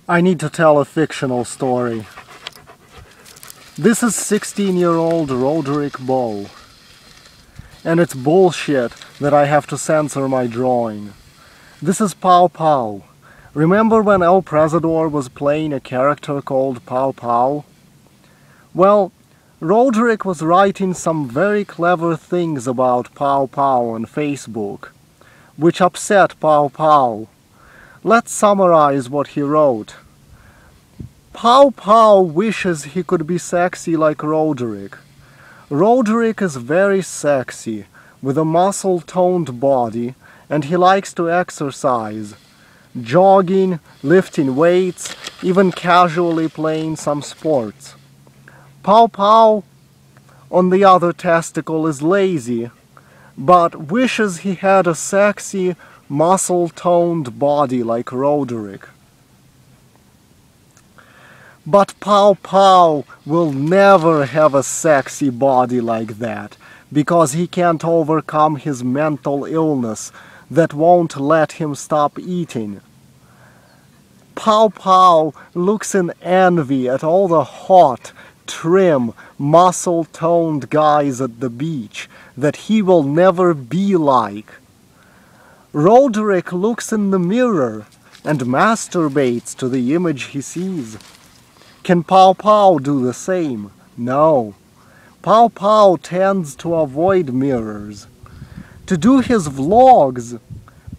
I need to tell a fictional story. This is 16-year-old Roderick Bow. And it's bullshit that I have to censor my drawing. This is Pow Pow. Remember when El Presador was playing a character called Pow Pow? Well, Roderick was writing some very clever things about Pow Pow on Facebook, which upset Pow Pow. Let's summarize what he wrote. Pow Pow wishes he could be sexy like Roderick. Roderick is very sexy, with a muscle-toned body, and he likes to exercise, jogging, lifting weights, even casually playing some sports. Pow Pow, on the other testicle, is lazy, but wishes he had a sexy, muscle-toned body like Roderick. But Pow Pow will never have a sexy body like that, because he can't overcome his mental illness that won't let him stop eating. Pow Pow looks in envy at all the hot, trim, muscle-toned guys at the beach that he will never be like. Roderick looks in the mirror and masturbates to the image he sees. Can Pow Pow do the same? No. Pow Pow tends to avoid mirrors. To do his vlogs,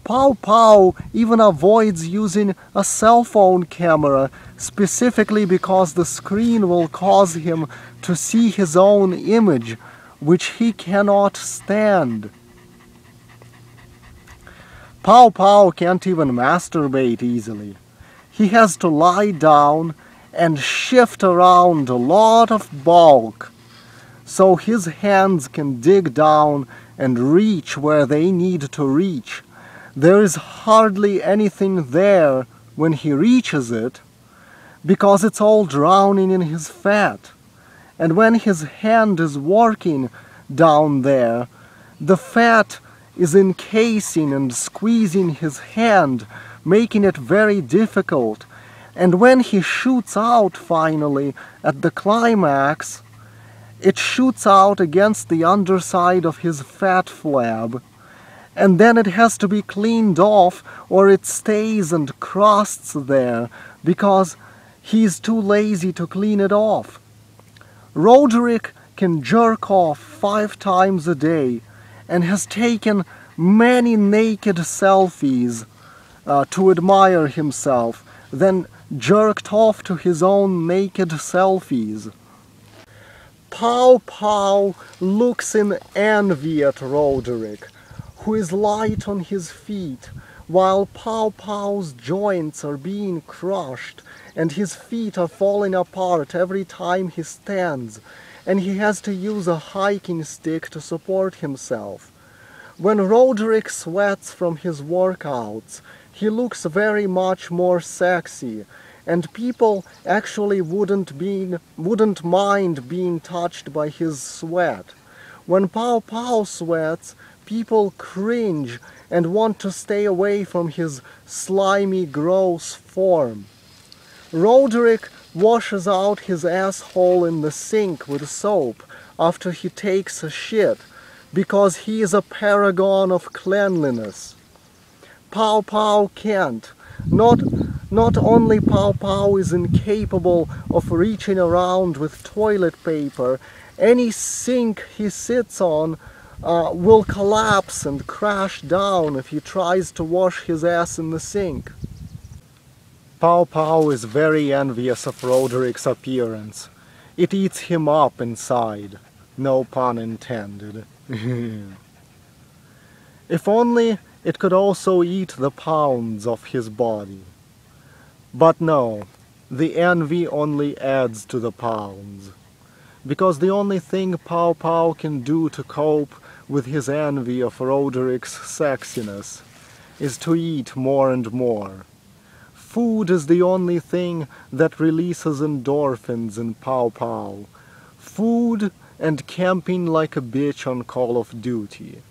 Pow Pow even avoids using a cell phone camera specifically because the screen will cause him to see his own image, which he cannot stand. Pow Pow can't even masturbate easily. He has to lie down and shift around a lot of bulk so his hands can dig down and reach where they need to reach. There is hardly anything there when he reaches it because it's all drowning in his fat. And when his hand is working down there, the fat is encasing and squeezing his hand, making it very difficult. And when he shoots out finally at the climax, it shoots out against the underside of his fat flab, and then it has to be cleaned off or it stays and crusts there because he's too lazy to clean it off. Roderick can jerk off 5 times a day and has taken many naked selfies to admire himself, then jerked off to his own naked selfies. Pow Pow looks in envy at Roderick, who is light on his feet, while Pow Pow's joints are being crushed and his feet are falling apart every time he stands, and he has to use a hiking stick to support himself. When Roderick sweats from his workouts, he looks very much more sexy, and people actually wouldn't mind being touched by his sweat. When Pow Pow sweats, people cringe and want to stay away from his slimy, gross form. Roderick washes out his asshole in the sink with soap after he takes a shit, because he is a paragon of cleanliness. Pow Pow can't. Not only Pow Pow is incapable of reaching around with toilet paper, any sink he sits on will collapse and crash down if he tries to wash his ass in the sink. Pow Pow is very envious of Roderick's appearance. It eats him up inside. No pun intended. If only it could also eat the pounds of his body. But no, the envy only adds to the pounds. Because the only thing Pow Pow can do to cope with his envy of Roderick's sexiness is to eat more and more. Food is the only thing that releases endorphins in Pow Pow. Food and camping like a bitch on Call of Duty.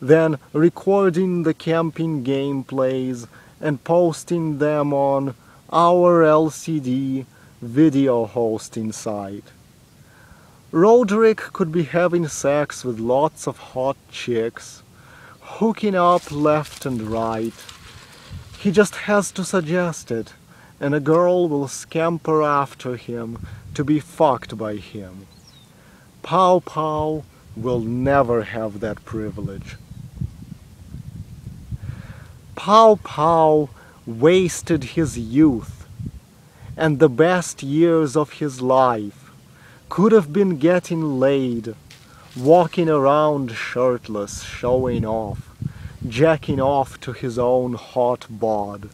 Then recording the camping gameplays and posting them on our LCD video hosting site. Roderick could be having sex with lots of hot chicks, hooking up left and right. He just has to suggest it, and a girl will scamper after him to be fucked by him. Pow Pow will never have that privilege. Pow Pow wasted his youth, and the best years of his life could have been getting laid, walking around shirtless, showing off, jacking off to his own hot bod.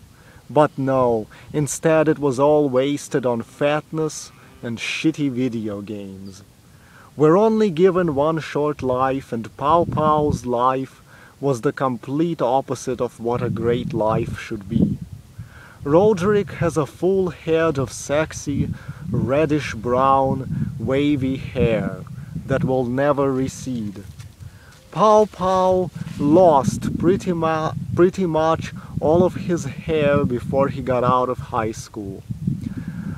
But no, instead it was all wasted on fatness and shitty video games. We're only given one short life, and Pow Pow's life was the complete opposite of what a great life should be. Roderick has a full head of sexy, reddish-brown, wavy hair that will never recede. Pow Pow lost pretty much all of his hair before he got out of high school.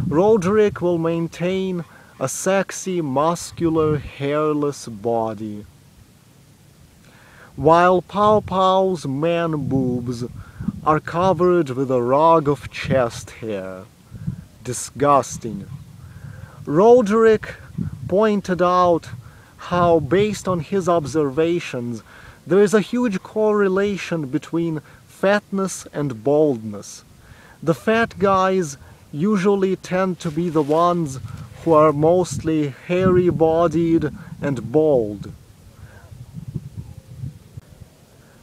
Roderick will maintain a sexy, muscular, hairless body, while Pow Pow's man boobs are covered with a rug of chest hair. Disgusting. Roderick pointed out how, based on his observations, there is a huge correlation between fatness and baldness. The fat guys usually tend to be the ones who are mostly hairy-bodied and bald,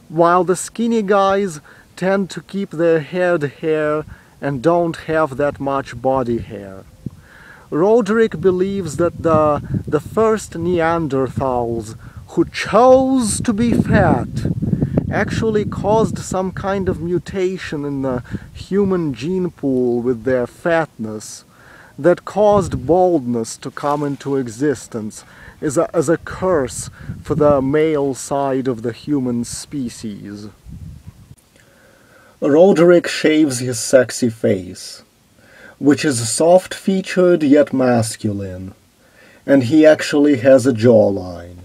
while the skinny guys tend to keep their head hair and don't have that much body hair. Roderick believes that the first Neanderthals who chose to be fat actually caused some kind of mutation in the human gene pool with their fatness that caused baldness to come into existence as a curse for the male side of the human species. Roderick shaves his sexy face, which is soft-featured yet masculine, and he actually has a jawline.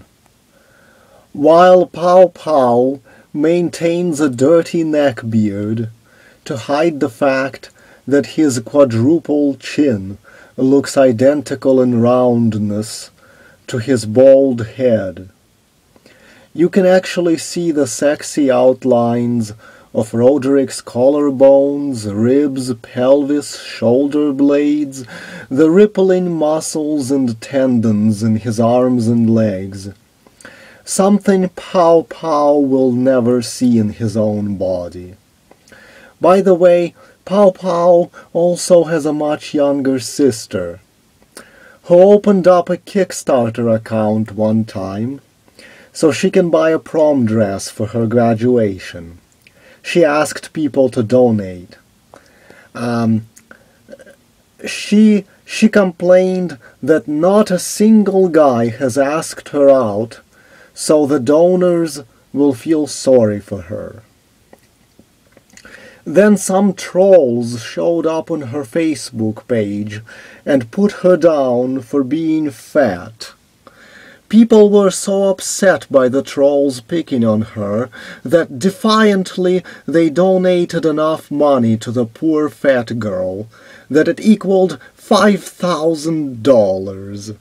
While Pow Pow maintains a dirty neckbeard to hide the fact that his quadruple chin looks identical in roundness to his bald head. You can actually see the sexy outlines of Roderick's collarbones, ribs, pelvis, shoulder blades, the rippling muscles and tendons in his arms and legs. Something Pow Pow will never see in his own body. By the way, Pow Pow also has a much younger sister, who opened up a Kickstarter account one time so she can buy a prom dress for her graduation. She asked people to donate. She complained that not a single guy has asked her out, so the donors will feel sorry for her. Then some trolls showed up on her Facebook page and put her down for being fat. People were so upset by the trolls picking on her that defiantly they donated enough money to the poor fat girl that it equaled $5,000.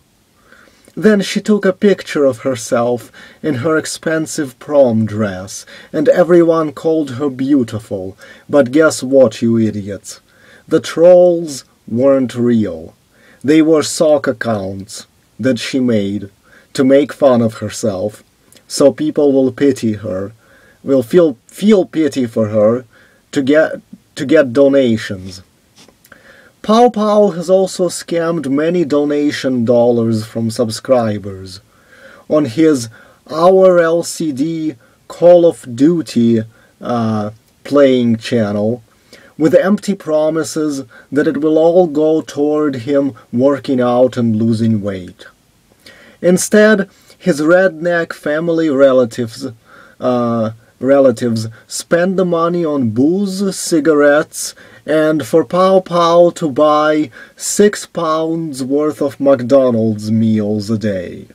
Then she took a picture of herself in her expensive prom dress, and everyone called her beautiful. But guess what, you idiots? The trolls weren't real. They were sock accounts that she made to make fun of herself, so people will pity her, will feel pity for her to get donations. Pow Pow has also scammed many donation dollars from subscribers. On his Our LCD Call of Duty playing channel, with empty promises that it will all go toward him working out and losing weight. Instead, his redneck family relatives spend the money on booze, cigarettes, and for Pow Pow to buy 6 pounds worth of McDonald's meals a day.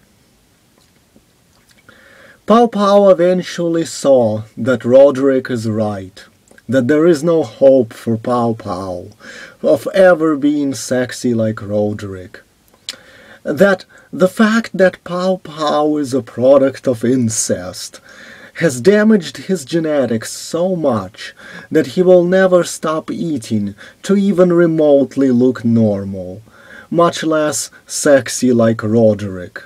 Pow Pow eventually saw that Roderick is right, that there is no hope for Pow Pow of ever being sexy like Roderick, that the fact that Pow Pow is a product of incest has damaged his genetics so much that he will never stop eating to even remotely look normal, much less sexy like Roderick.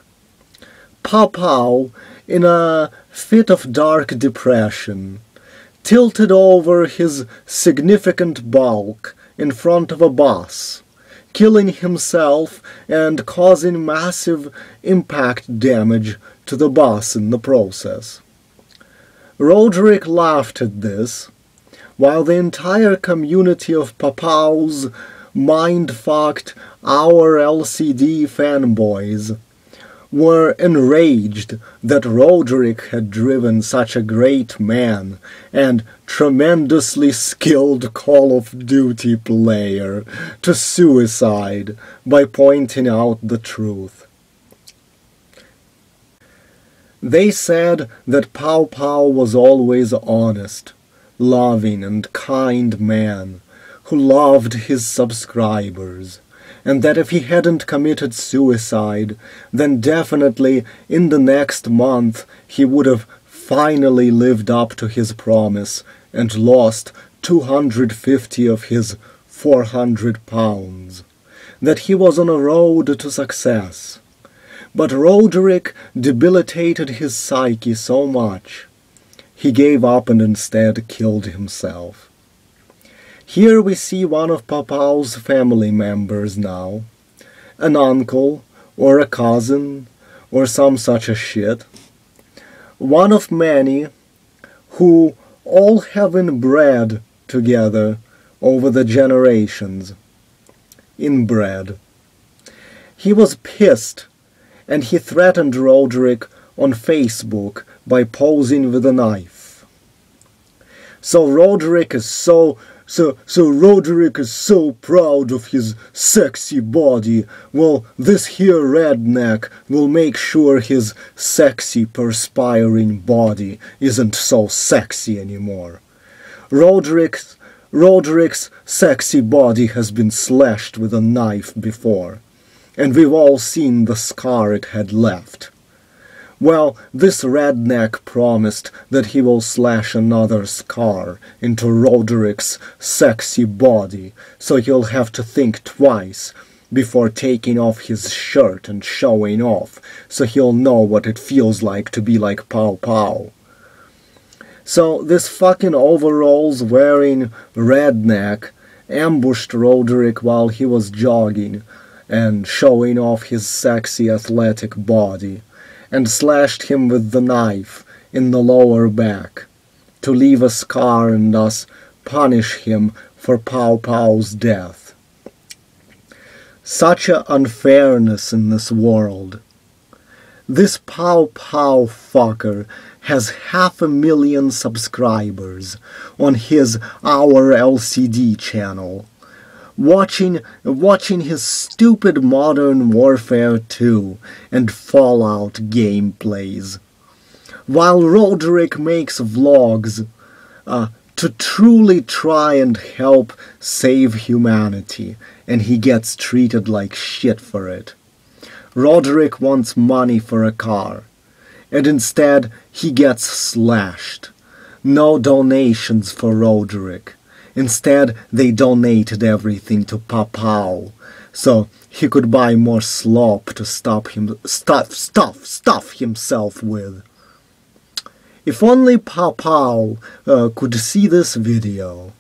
Pow Pow, in a fit of dark depression, tilted over his significant bulk in front of a bus, killing himself and causing massive impact damage to the bus in the process. Roderick laughed at this, while the entire community of Papaws mind-fucked our LCD fanboys were enraged that Roderick had driven such a great man and tremendously skilled Call of Duty player to suicide by pointing out the truth. They said that Pow Pow was always honest, loving and kind man who loved his subscribers, and that if he hadn't committed suicide, then definitely in the next month he would have finally lived up to his promise and lost 250 of his 400 pounds, that he was on a road to success. But Roderick debilitated his psyche so much, he gave up and instead killed himself. Here we see one of Papaw's family members now, an uncle or a cousin or some such a shit, one of many who all have inbred together over the generations. Inbred. He was pissed, and he threatened Roderick on Facebook by posing with a knife. So Roderick is so proud of his sexy body. Well, this here redneck will make sure his sexy perspiring body isn't so sexy anymore. Roderick's sexy body has been slashed with a knife before, and we've all seen the scar it had left. Well, this redneck promised that he will slash another scar into Roderick's sexy body, so he'll have to think twice before taking off his shirt and showing off, so he'll know what it feels like to be like Pow Pow. So this fucking overalls-wearing redneck ambushed Roderick while he was jogging and showing off his sexy athletic body, and slashed him with the knife in the lower back, to leave a scar and thus punish him for Pow Pow's death. Such a unfairness in this world. This Pow Pow fucker has 500,000 subscribers on his Our LCD channel, watching his stupid Modern Warfare 2 and Fallout gameplays, while Roderick makes vlogs to truly try and help save humanity, and he gets treated like shit for it. Roderick wants money for a car, and instead he gets slashed. No donations for Roderick. Instead, they donated everything to Papaw, so he could buy more slop to stuff himself with. If only Papaw could see this video,